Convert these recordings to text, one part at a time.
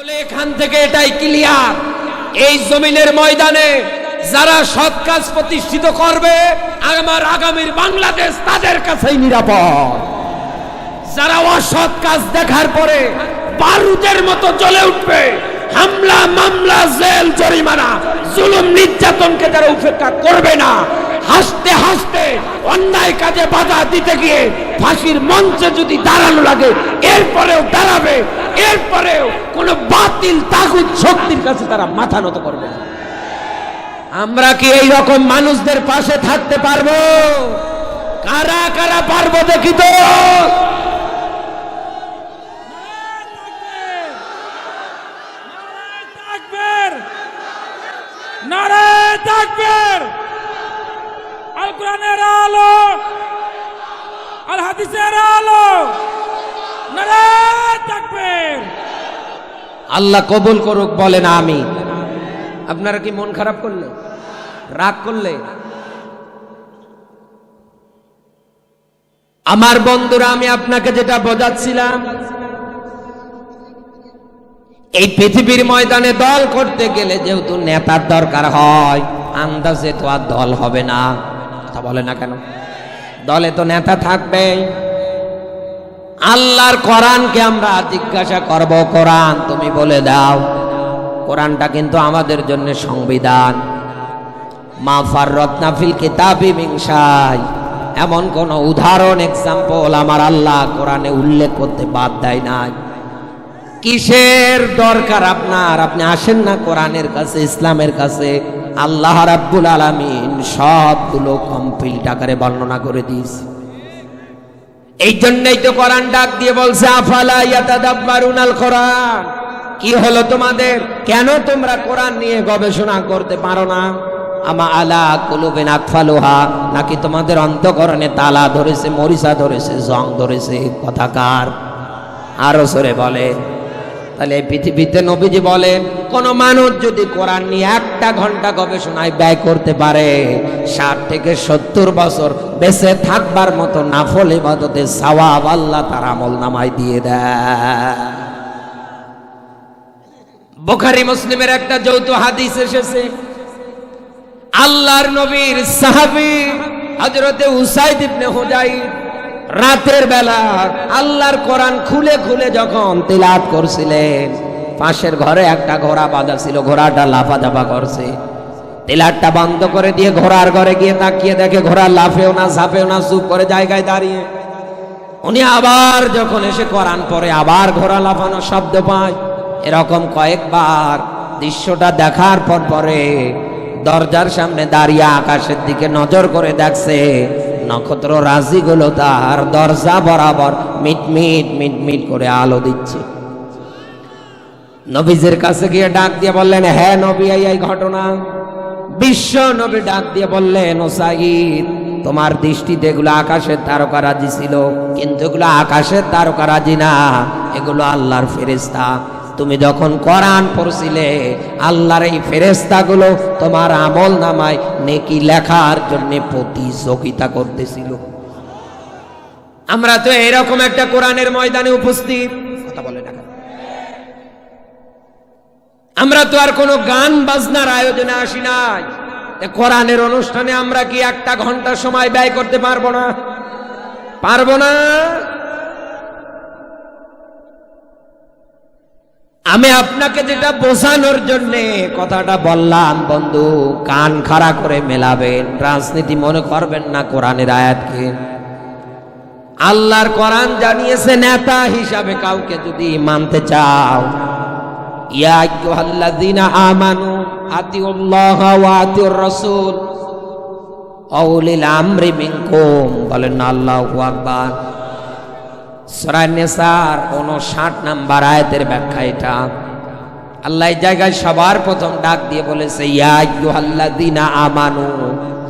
তাহলে এখান থেকে এটাই ক্লিয়ার, এই জমিনের ময়দানে যারা সৎ কাজ প্রতিষ্ঠিত করবে আমার আগামীর বাংলাদেশ তাদের কাছেই নিরাপদ। যারা অসৎ কাজ দেখার পরে বারুদের মতো জ্বলে উঠবে, হামলা মামলা জেল জরিমানা জুলুম নির্যাতনকে যারা উপেক্ষা করবে না, হাসতে হাসতে অন্যায় কাজে বাধা দিতে গিয়ে ফাঁসির মঞ্চে যদি দাঁড়ানো লাগে এরপরেও দাঁড়াবে, এরপরেও কোনো বাতিল তাগুত শক্তির কাছে তারা মাথা নত করবে না। আমরা কি এই রকম মানুষদের পাশে থাকতে পারবো? কারা কারা পারবো দেখি তো। নারায়ে তাকবীর, আল কোরআনের আলো, আল হাদিসের আলো, নারায়ে তাকবীর। আল্লাহ কবুল করুক, বলেন আমিন। আপনারা কি মন খারাপ করলে, রাগ করলে? আমার বন্ধুরা, আমি আপনাকে যেটা বোঝাচ্ছিলাম, এই পৃথিবীর ময়দানে দল করতে গেলে যেহেতু নেতার দরকার হয়, আন্দাজে তো আর দল হবে না। কথা বলে না কেন? দলে তো নেতা থাকবেই। আল্লাহর কোরআনকে আমরা জিজ্ঞাসা করব, কোরআন তুমি বলে দাও। কোরআনটা কিন্তু আমাদের জন্য সংবিধান। মা ফাররাতনা ফিল কিতাবি মিন শাই, এমন কোন উদাহরণ এক্সাম্পল আমার আল্লাহ কোরআনে উল্লেখ করতে বাদ দেয় নাই। কিসের দরকার আপনার? আপনি আসেন না কোরআনের কাছে, ইসলামের কাছে। আল্লাহ রাব্বুল আলামিন সবগুলো কমপ্লিট আকারে বর্ণনা করে দিয়েছে। এই জন্যই তো কোরআন ডাক দিয়ে বলছে আফালা ইয়াতাদাব্বারুনাল কোরআন। কি হলো তোমাদের? কেন তোমরা কোরআন নিয়ে গবেষণা করতে পারো না? আমা আলা কুলুবিন আকফালুহা, নাকি তোমাদের অন্তঃকরণে তালা ধরেছে, মরিচা ধরেছে, জং ধরেছে? কথাকার আরো সরে বলে। তাহলে এই পৃথিবীতে নবীজি বলেন, কোন মানুষ যদি কোরআন নিয়ে একটা ঘন্টা গবেষণায় ব্যয় করতে পারে, 60 থেকে 70 বছর বেঁচে থাকবার মতো নাফল ইবাদতের সওয়াব আল্লাহ তার আমল নামায় দিয়ে দেয়। বুখারী মুসলিমের একটা যৌথ হাদিস এসেছে, আল্লাহর নবীর সাহাবী হযরতে উসাইদ ইবনে হুযাইর রাতের বেলা আল্লাহর কোরআন খুলে খুলে যখন তিলাওয়াত করছিলেন, পাশের ঘরে একটা ঘোড়া বাঁধা ছিল, ঘোড়াটা লাফাঝাপা করছে। তিলাওয়াতটা বন্ধ করে দিয়ে ঘোড়ার ঘরে গিয়ে তাকিয়ে দেখে ঘোড়া লাফেও না, ঝাঁপেও না, চুপ করে জায়গায় দাঁড়িয়ে। উনি আবার যখন এসে কোরআন পড়ে, আবার ঘোড়া লাফানোর শব্দ পায়। এরকম কয়েকবার দৃশ্যটা দেখার পরে দরজার সামনে দাঁড়িয়ে আকাশের দিকে নজর করে দেখছে, নক্ষত্র রাশিগুলো তার দরজা বরাবর মিটমিট মিটমিট করে আলো দিচ্ছে। নবীজির কাছে গিয়ে ডাক দিয়ে বললেন, হ্যাঁ নবী, এই ঘটনা। বিশ্ব নবী ডাক দিয়ে বললেন, ও সাঈদ, তোমার দৃষ্টিতে এগুলো আকাশের তারকারাজি ছিল, কিন্তু এগুলো আকাশের তারকারাজি না, এগুলো আল্লাহর ফেরেশতা। তুমি যখন কোরআন পড়ছিলে, আল্লাহর এই ফেরেশতাগুলো তোমার আমল নামায় নেকি লেখার জন্য প্রতিযোগিতা করতেছিল। আমরা তো এরকম একটা কোরআনের ময়দানে উপস্থিত। কথা বলে না, আমরা তো আর কোনো গান বাজনার আয়োজনে আসি নাই। কোরআনের অনুষ্ঠানে আমরা কি একটা ঘন্টা সময় ব্যয় করতে পারবো না? পারবো না। আমি আপনাকে যেটা বোঝানোর জন্য কথাটা বললাম, বন্ধু কান খাড়া করে মেলাবেন, রাজনীতি মনে করবেন না কোরআনের আয়াতকে। আল্লাহর কোরআন জানিয়েছে, নেতা হিসাবে কাউকে যদি মানতে চাও, ইয়া আইয়ুহাল্লাযীনা আমানু আতিউল্লাহ ওয়া আতিউর রাসূল ওয়া উলিল আমরি মিনকুম। বলেন আল্লাহু আকবার। সূরা নিসার 59 নম্বর আয়াতের ব্যাখ্যা এটা। আল্লাহ এই জায়গায় সবার প্রথম ডাক দিয়ে বলেছে, ইয়া আইয়ুহাল্লাযীনা আমানু।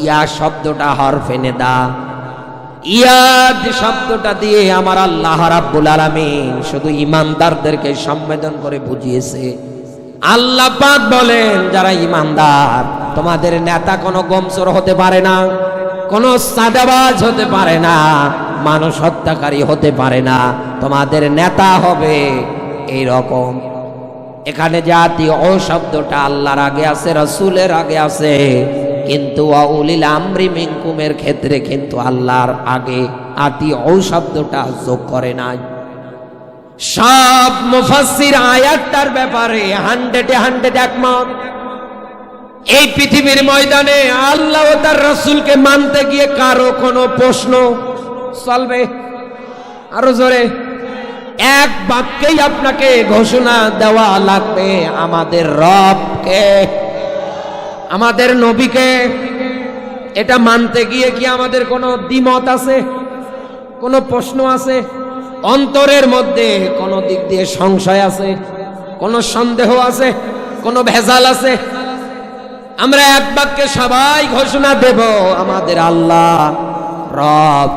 ইয়া শব্দটা হরফে নিদা। ইয়াদ শব্দটা দিয়ে আমার আল্লাহ রাব্বুল আলামিন শুধু ঈমানদারদেরকে সম্বোধন করে বুঝিয়েছে। আল্লাহ পাক বলেন, যারা ঈমানদার, তোমাদের নেতা কোনো গমচোর হতে পারে না, কোনো সাদাবাজ হতে পারে না, মানুষ হত্যাকারী হতে পারে না। তোমাদের নেতা হবে এই রকম এখানে যে আতি ও শব্দটা আল্লাহর আগে আছে, রাসূলের আগে আছে, কিন্তু উলিল আমরি মিনকুমের ক্ষেত্রে কিন্তু আল্লাহর আগে আতি ও শব্দটা যোগ করে নাই। সব মুফাসসির আয়াতটার ব্যাপারে 100 একমত। এই পৃথিবীর ময়দানে আল্লাহ ও তার রাসূলকে মানতে গিয়ে কারো কোনো প্রশ্ন চলবে? আরো জোরে, এক বাক্যেই আপনাকে ঘোষণা দেওয়া লাগবে, আমাদের রবকে, আমাদের নবীকে। এটা মানতে গিয়ে কি আমাদের কোনো দ্বিমত আছে, কোনো প্রশ্ন আছে, অন্তরের মধ্যে কোনো দিক দিয়ে সংশয় আছে, কোনো সন্দেহ আছে, কোনো ভেজাল আছে? আমরা এক বাক্যে সবাই ঘোষণা দেব, আমাদের আল্লাহ রব,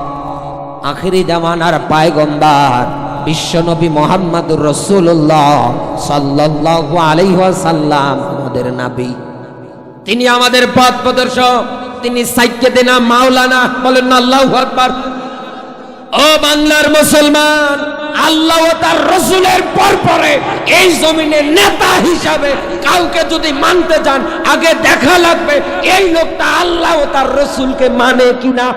আখিরি জামানার পয়গম্বর বিশ্বনবী মুহাম্মদুর রাসূলুল্লাহ সাল্লাল্লাহু আলাইহি ওয়াসাল্লাম আমাদের নবী, তিনি আমাদের পথ প্রদর্শক, তিনি সাইয়্যিদনা মাওলানা। বলেন না আল্লাহু আকবার। ও বাংলার মুসলমান, আল্লাহ ও তার রাসূলের পরে এই জমিনে নেতা হিসাবে কাউকে যদি মানতে চান, আগে দেখা লাগবে এই লোকটা আল্লাহ ও তার রাসূলকে মানে কিনা।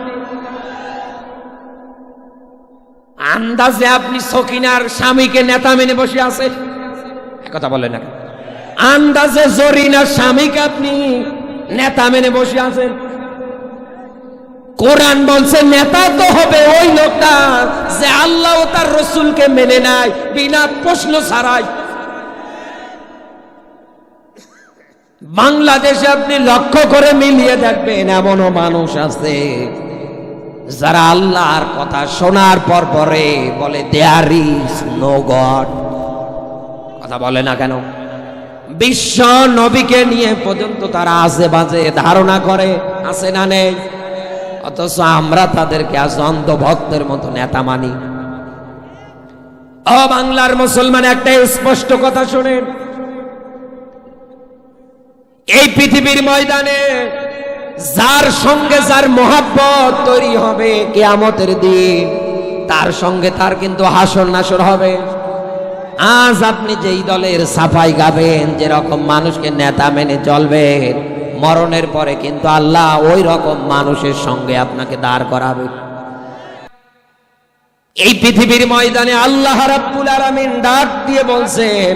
আন্দাজে আপনি সকিনার স্বামীকে নেতা মেনে বসে আছে, কথা বলেন না। আন্দাজে জরিনার স্বামীকে আপনি নেতা মেনে বসে আছেন। কোরআন বলছে নেতা তো হবে ওই লোকটা যে আল্লাহ ও তার রাসূলকে মেনে নেয় বিনা প্রশ্ন ছাড়াই। বাংলাদেশে আপনি লক্ষ্য করে মিলিয়ে দেখবেন, এমনও মানুষ আছে যারা আল্লাহর কথা শোনার পরে বলে দেয়ার ইজ নো গড। কথা বলে না কেন? বিশ্ব নবীকে নিয়ে পর্যন্ত তারা আজে বাজে ধারণা করে, আছে না নেই? অথচ আমরা তাদেরকে আজ অন্ধভক্তের মতো নেতা মানি। ও বাংলার মুসলমান, একটা স্পষ্ট কথা শোনেন, এই পৃথিবীর ময়দানে যার সঙ্গে যার মহব্বত তৈরি হবে কিয়ামতের দিন, তার সঙ্গে তার কিন্তু হাসর নাসর হবে। আজ আপনি যেই দলের সাফাই গাবেন, যেরকম মানুষকে নেতা মেনে চলবেন, মরণের পরে কিন্তু আল্লাহ ওই রকম মানুষের সঙ্গে আপনাকে দাঁড় করাবে। এই পৃথিবীর ময়দানে আল্লাহ রাব্বুল আলামিন ডাক দিয়ে বলছেন,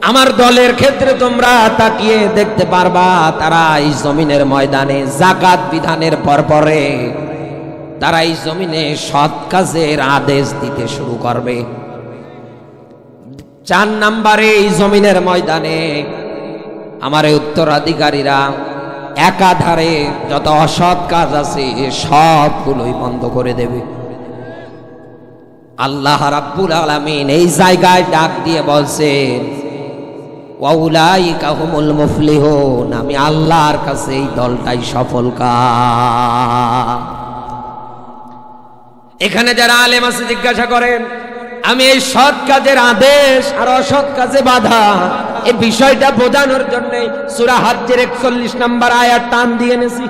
আমার দলের ক্ষেত্রে তোমরা তাকিয়ে দেখতে পারবা, তারা এই জমিনের ময়দানে যাকাত বিধানের পরে তারা এই জমিনে সৎ কাজের আদেশ দিতে শুরু করবে। 4 নম্বরে এই জমিনের ময়দানে আমার উত্তরাধিকারীরা একাধারে যত অসৎ কাজ আছে সবগুলোই বন্ধ করে দেবে। আল্লাহ রাব্বুল আলামিন এই জায়গায় ডাক দিয়ে বলছেন, ওয়াউলাইকা হুমুল মুফলিহুন, আমি আল্লাহর কাছে এই দলটাই সফল কাম। এখানে যারা আলেম আছে জিজ্ঞাসা করেন, আমি এই সৎ কাজের আদেশ আর অসৎ কাজে বাধা, এই বিষয়টা বোঝানোর জন্য সূরা হজ্জের 41 নম্বর আয়াত টান দিয়ে এনেছি।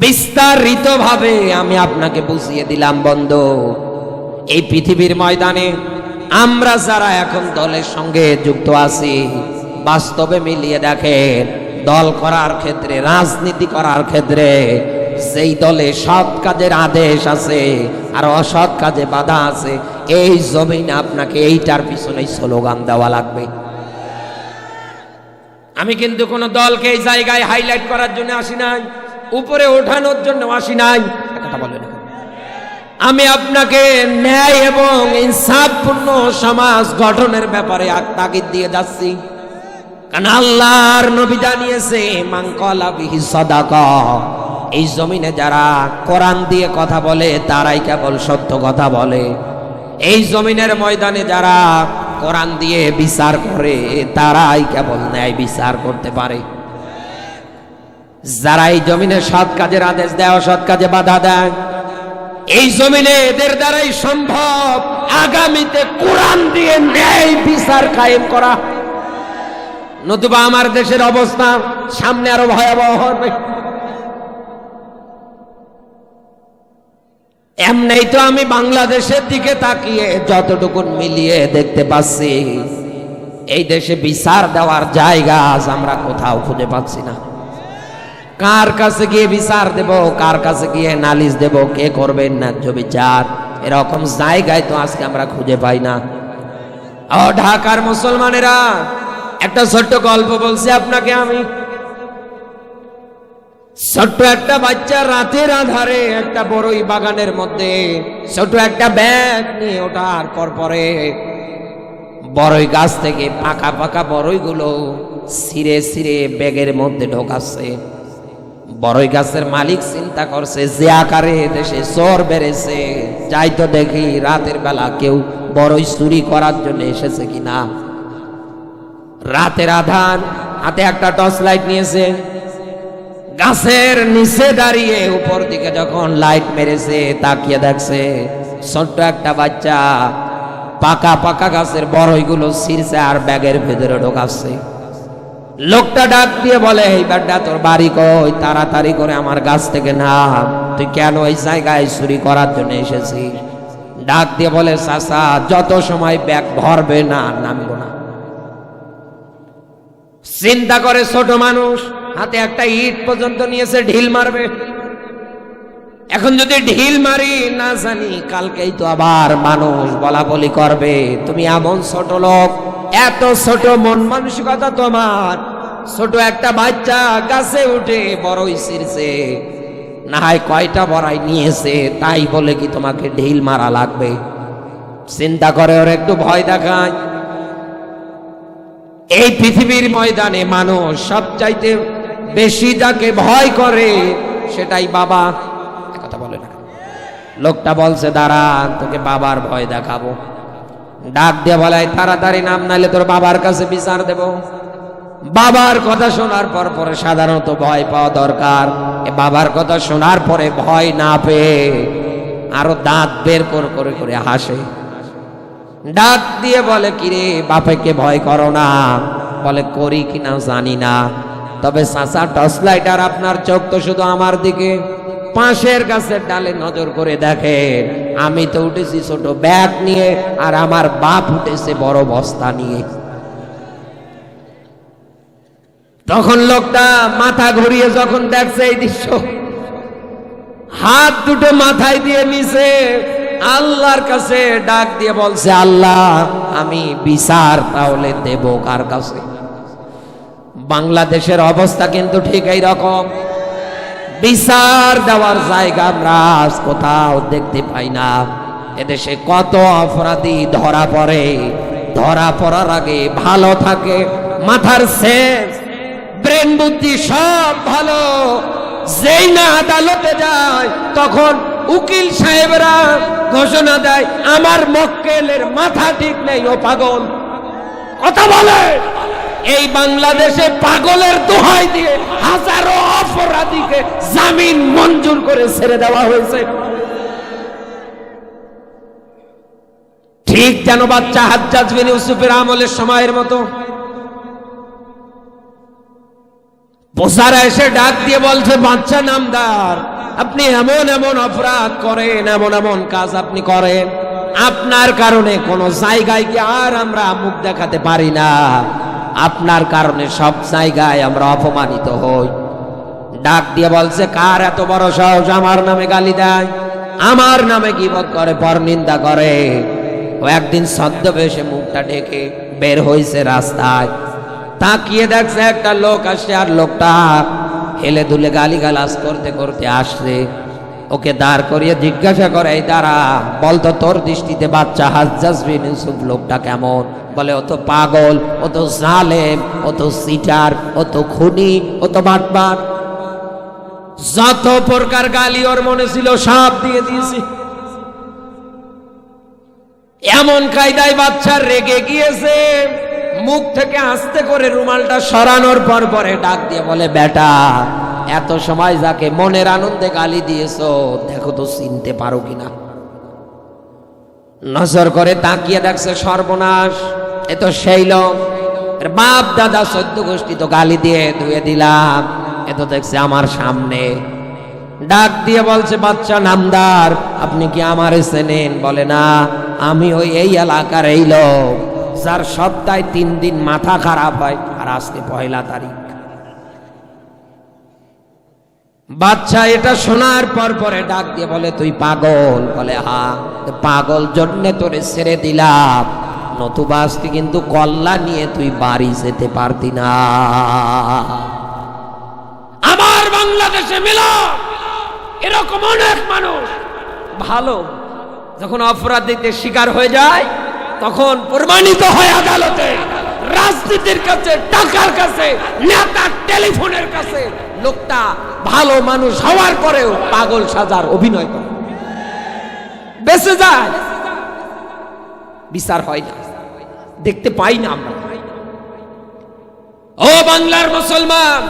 বিস্তারিত ভাবে আমি আপনাকে বুঝিয়ে দিলাম বন্ধু, এই পৃথিবীর ময়দানে আমরা যারা এখন দলের সঙ্গে যুক্ত আছি, বাস্তবে মিলিয়ে দেখেন, দল করার ক্ষেত্রে, রাজনীতি করার ক্ষেত্রে যেই দলে সৎ কাজের আদেশ আছে আর অসৎ কাজে বাধা আছে, এই জমিনে আপনাকে এইটার পিছনে স্লোগান দেওয়া লাগবে। আমি কিন্তু কোন দলকে এই জায়গায় হাইলাইট করার জন্য আসি নাই, উপরে ওঠানোর জন্য আসি নাই, কথা বলে না। আমি আপনাকে ন্যায় এবং ইনসাফপূর্ণ সমাজ গঠনের ব্যাপারে তাগিদ দিয়ে যাচ্ছি, কারণ আল্লাহর নবী জানিয়েছে, মান ক্বালা বিহি সাদাকা, এই জমিনে যারা কোরআন দিয়ে কথা বলে তারাই কেবল সত্য কথা বলে। এই জমিনের ময়দানে যারা কোরআন দিয়ে বিচার করে তারাই কেবল ন্যায় বিচার করতে পারে। যারা এই জমিনে সৎ কাজের আদেশ দেয়, অসৎ কাজে বাধা দেয়, এই জমিনে এদের দ্বারাই সম্ভব আগামীতে কোরআন দিয়ে ন্যায় বিচার কায়েম করা। নতুবা আমার দেশের অবস্থা সামনে আরো ভয়াবহ হবে। এমনিই তো আমি বাংলাদেশের দিকে তাকিয়ে যতটুকু মিলিয়ে দেখতে পাচ্ছি, এই দেশে বিচার দেওয়ার জায়গা আজ আমরা কোথাও খুঁজে পাচ্ছি না। কার কাছে গিয়ে বিচার দেব, কার কাছে গিয়ে নালিশ দেব, কে করবেন ন্যায্য বিচার, এরকম জায়গায় তো আজকে আমরা খুঁজে পাই না। ও ঢাকার মুসলমানেরা, একটা ছোট্ট গল্প বলছি আপনাকে আমি। ছোট্ট একটা বাচ্চা রাতের আধারে একটা বড়ই বাগানের মধ্যে ছোট একটা ব্যাগ নিয়ে ওঠার পরে বড়ই গাছ থেকে পাকা পাকা বড়ইগুলো ছিঁড়ে ছিঁড়ে ব্যাগের মধ্যে ঢোকাচ্ছে। বড়ই গাছের মালিক চিন্তা করছে, যে আকারে দেশে চোর বেড়েছে, যাই তো দেখি রাতের বেলা কেউ বড়ই চুরি করার জন্য এসেছে কিনা। রাতের আধার, হাতে একটা টর্চ লাইট নিয়েছে, গাছের নিচে দাঁড়িয়ে উপর দিকে যখন লাইট মেরেছে তাকিয়ে দেখছে ছোট্ট একটা বাচ্চা পাকা পাকা গাছের বড়ইগুলো ছিঁড়ছে আর ব্যাগের ভেতরে ঢোকাচ্ছে। লোকটা ডাক দিয়ে বলে, এই বেটা তোর বাড়ি কই, তাড়াতাড়ি করে আমার গাছ থেকে নাম, তুই কেন এই জায়গায় চুরি করার জন্য এসেছিস? ডাক দিয়ে বলে, চাচা যত সময় ব্যাগ ভরবে না নামবো না। চিন্তা করে ছোট মানুষ, হাতে একটা ইট পর্যন্ত নিয়েছে, ঢিল মারবে। এখন যদি ঢিল মারি না জানি কালকেই তো আবার মানুষ বলা বলি করবে, তুমি এমন ছোট লোক, এত ছোট মন মানসিকতা তোমার, ছোট একটা বাচ্চা গাছে উঠে বড়ই ছিঁড়ছে, না হয় কয়টা বড়াই নিয়েছে তাই বলে কি তোমাকে ঢিল মারা লাগবে? চিন্তা করে ওর একটু ভয় দেখায়। এই পৃথিবীর ময়দানে মানুষ সবচাইতে বেশি যাকে ভয় করে সেটাই বাবা। কথা বলে না। লোকটা বলছে, দাঁড়া তোকে বাবার ভয় দেখাবো। ডাক দিয়ে বলে, তাড়াতাড়ি নাম, নাইলে তোর বাবার কাছে বিচার দেব। বাবার কথা শোনার পরে সাধারণত ভয় পাওয়া দরকার। বাবার কথা শোনার পরে ভয় না পেয়ে আরো দাঁত বের করে হাসে। ডাক দিয়ে বলে, কিরে বাপেকে ভয় করো না? বলে, করি কিনা জানি না, তবে চাচা টর্চ লাইট আর আপনার চোখ তো শুধু আমার দিকে, পাশের গাছের ডালে নজর করে দেখে, আমি তো উঠেছি ছোট ব্যাগ নিয়ে আর আমার বাপ উঠেছে বড় বস্তা নিয়ে। তখন লোকটা মাথা ঘুরিয়ে যখন দেখছে এই দৃশ্য, হাত দুটো মাথায় দিয়ে নিছে, আল্লাহর কাছে ডাক দিয়ে বলছে, আল্লাহ আমি বিচার তাহলে দেব কার কাছে? বাংলাদেশের অবস্থা কিন্তু ঠিক এই রকম। বিচার দেওয়ার জায়গা আমরা আজ কোথাও দেখতে পাই না। এদেশে কত অপরাধী ধরা পড়ে, ধরা পড়ার আগে ভালো থাকে, মাথার সেন্স ব্রেন বুদ্ধি সব ভালো, যেই না আদালতে যায় তখন উকিল সাহেবরা ঘোষণা দেয়, আমার মক্কেলের মাথা ঠিক নেই, ও পাগল। কথা বলে এই বাংলাদেশে পাগলের দোহাই দিয়ে হাজারো অপরাধীকে জামিন মঞ্জুর করে ছেড়ে দেওয়া হয়েছে। ঠিক যেন বাচ্চা হাজ্জাজ বিন ইউসুফের আমলের সময়ের মতো। বোসারা এসে ডাক দিয়ে বলছে, বাচ্চা নামদার, আপনি এমন এমন অপরাধ করেন, এমন এমন কাজ আপনি করেন, আপনার কারণে কোন জায়গায় কি আর আমরা মুখ দেখাতে পারি না, আপনার কারণে সব জায়গায় আমরা অপমানিত হই। ডাক দিয়ে বলছে, কার এত বড় সাহস আমার নামে গালি দেয়, আমার নামে গীবত করে, পরনিন্দা করে? ও একদিন ছদ্মবেশে মুখটা ঢেকে বের হয়েছে রাস্তায়, তাকিয়ে দেখছে একটা লোক আসছে, আর লোকটা হেলে দুলে গালিগালাজ করতে করতে আসছে। ওকে দাঁড় করিয়ে জিজ্ঞাসা করে, এই দাঁড়া, বলতো তোর দৃষ্টিতে বাচ্চা হাজ্জাজ বিন ইউসুফ লোকটা কেমন? বলে, ও তো পাগল, ও তো জালেম, ও তো সিটার, ও তো খুনি, ও তো বাটপার। যত প্রকার গালি ওর মনে ছিল সব দিয়ে দিয়েছি। এমন কায়দায় বাচ্চা রেগে গিয়েছে, মুখ থেকে আস্তে করে রুমালটা সরানোর পরে ডাক দিয়ে বলে, বেটা এত সময় যাকে মনের আনন্দে গালি দিয়েছো, দেখো তো চিনতে পারো কিনা। নজর করে তাকিয়ে দেখছে, সর্বনাশ, এ তো সেই লোক, বাপ দাদা 14 গোষ্ঠী তো গালি দিয়ে ধুয়ে দিলাম, এ তো দেখছে আমার সামনে। ডাক দিয়ে বলছে, বাচ্চা নামদার, আপনি কি আমারে চেনেন? বলে, না, আমি ওই এই এলাকার এই লোক, যার সপ্তাহে 3 দিন মাথা খারাপ হয়, আর আজকে 1 তারিখ। বাচ্চা এটা শোনার পরে ডাক দিয়ে বলে, তুই পাগল? বলে হ্যাঁ। পাগল জন্য তোরে ছেড়ে দিলাম, নতুবা আজকে কিন্তু কল্লা নিয়ে তুই বাড়ি যেতে পারতি না। আমার বাংলাদেশে মিলা এরকম অনেক মানুষ ভালো, যখন অপরাধীতে শিকার হয়ে যায় তখন প্রমাণিত হয় আদালতে, রাজনীতির কাছে, টাকার কাছে, নেতার টেলিফোনের কাছে লোকটা ভালো মানুষ হওয়ার পরেও পাগল সাজার অভিনয় করে, বেঁচে যায়, বিচার হয় না, দেখতে পাই না আমরা। ও বাংলার মুসলমান,